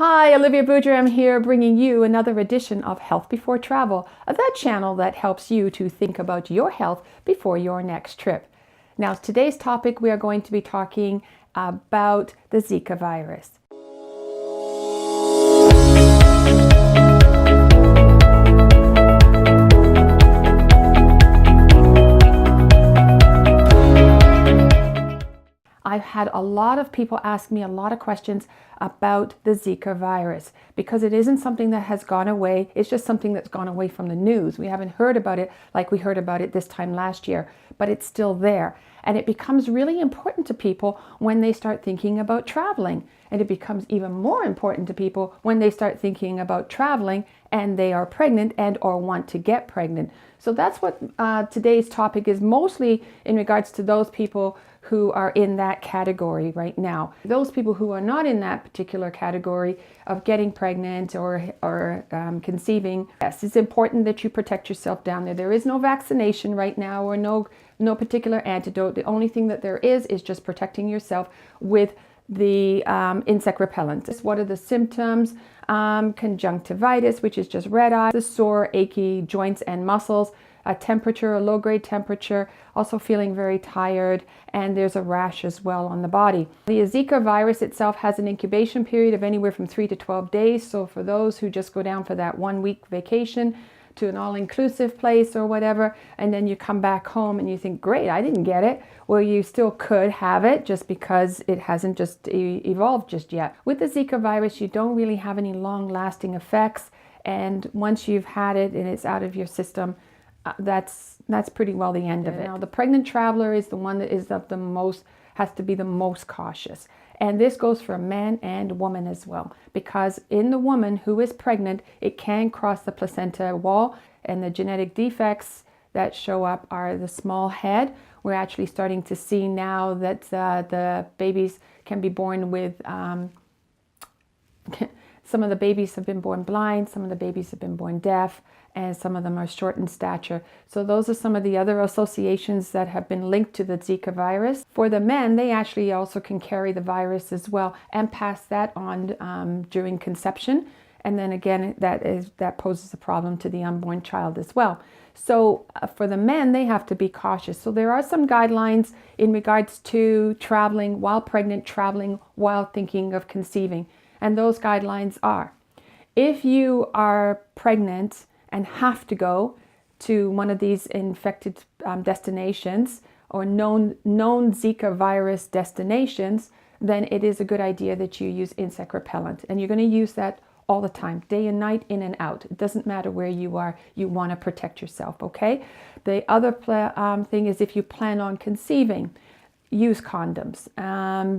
Hi, Olivia Boudreau here, bringing you another edition of Health Before Travel, that channel that helps you to think about your health before your next trip. Now, today's topic, we are going to be talking about the Zika virus. I've had a lot of people ask me a lot of questions about the Zika virus because it isn't something that has gone away. It's just something that's gone away from the news. We haven't heard about it like we heard about it this time last year, but it's still there. And it becomes really important to people when they start thinking about traveling. And it becomes even more important to people when they start thinking about traveling and they are pregnant and or want to get pregnant. So that's what today's topic is, mostly in regards to those people who are in that category right now. Those people who are not in that particular category of getting pregnant or conceiving, yes, it's important that you protect yourself down there. There is no vaccination right now or no particular antidote. The only thing that there is just protecting yourself with the insect repellent. What are the symptoms? Conjunctivitis, which is just red eyes, the sore, achy joints and muscles, a temperature, a low-grade temperature, also feeling very tired, and there's a rash as well on the body. The Zika virus itself has an incubation period of anywhere from 3 to 12 days. So for those who just go down for that 1-week vacation to an all-inclusive place or whatever, and then you come back home and you think, great, I didn't get it. Well, you still could have it just because it hasn't just evolved just yet. With the Zika virus, you don't really have any long-lasting effects, and once you've had it and it's out of your system, that's pretty well the end of it. Now, the pregnant traveler is the one that is has to be the most cautious. And this goes for a man and woman as well, because in the woman who is pregnant, it can cross the placenta wall, and the genetic defects that show up are the small head. We're actually starting to see now that the babies can be born with some of the babies have been born blind, some of the babies have been born deaf, and some of them are short in stature. So those are some of the other associations that have been linked to the Zika virus. For the men, they actually also can carry the virus as well and pass that on during conception. And then again, that poses a problem to the unborn child as well. So for the men, they have to be cautious. So there are some guidelines in regards to traveling while pregnant, traveling while thinking of conceiving. And those guidelines are, if you are pregnant and have to go to one of these infected destinations or known Zika virus destinations, then it is a good idea that you use insect repellent. And you're going to use that all the time, day and night, in and out. It doesn't matter where you are, you want to protect yourself, okay? The other thing is, if you plan on conceiving, use condoms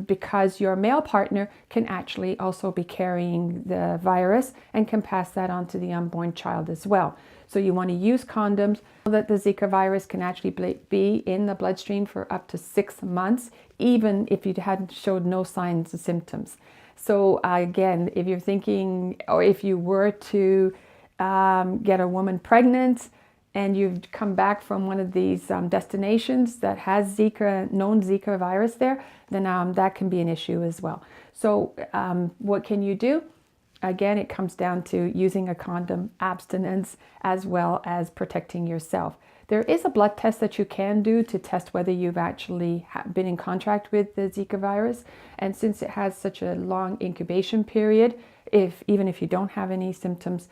because your male partner can actually also be carrying the virus and can pass that on to the unborn child as well. So you want to use condoms so that the Zika virus can actually be in the bloodstream for up to 6 months, even if you hadn't showed no signs or symptoms. So again, if you're thinking, or if you were to get a woman pregnant and you've come back from one of these destinations that has known Zika virus there, then that can be an issue as well. So what can you do? Again, it comes down to using a condom, abstinence, as well as protecting yourself. There is a blood test that you can do to test whether you've actually been in contact with the Zika virus. And since it has such a long incubation period, even if you don't have any symptoms,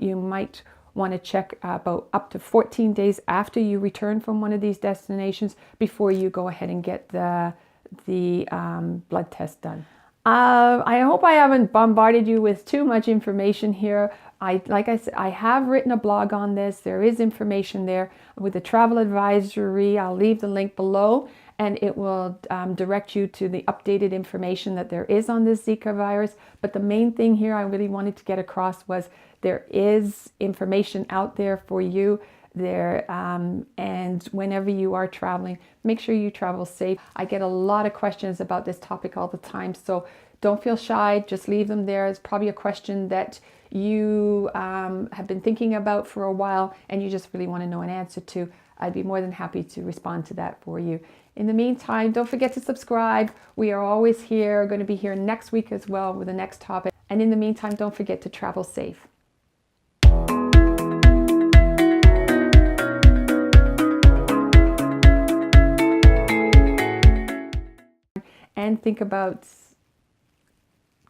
you might want to check about up to 14 days after you return from one of these destinations before you go ahead and get the blood test done. I hope I haven't bombarded you with too much information here. Like I said, I have written a blog on this. There is information there with the travel advisory. I'll leave the link below, and it will direct you to the updated information that there is on this Zika virus. But the main thing here I really wanted to get across was there is information out there for you there, and whenever you are traveling, make sure you travel safe. I get a lot of questions about this topic all the time, so don't feel shy, just leave them there. It's probably a question that you have been thinking about for a while and you just really want to know an answer to. I'd be more than happy to respond to that for you. In the meantime, don't forget to subscribe. We are always here, going to be here next week as well with the next topic. And in the meantime, don't forget to travel safe. And think about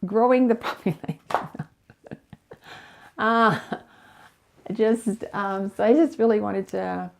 growing the population. So I just really wanted to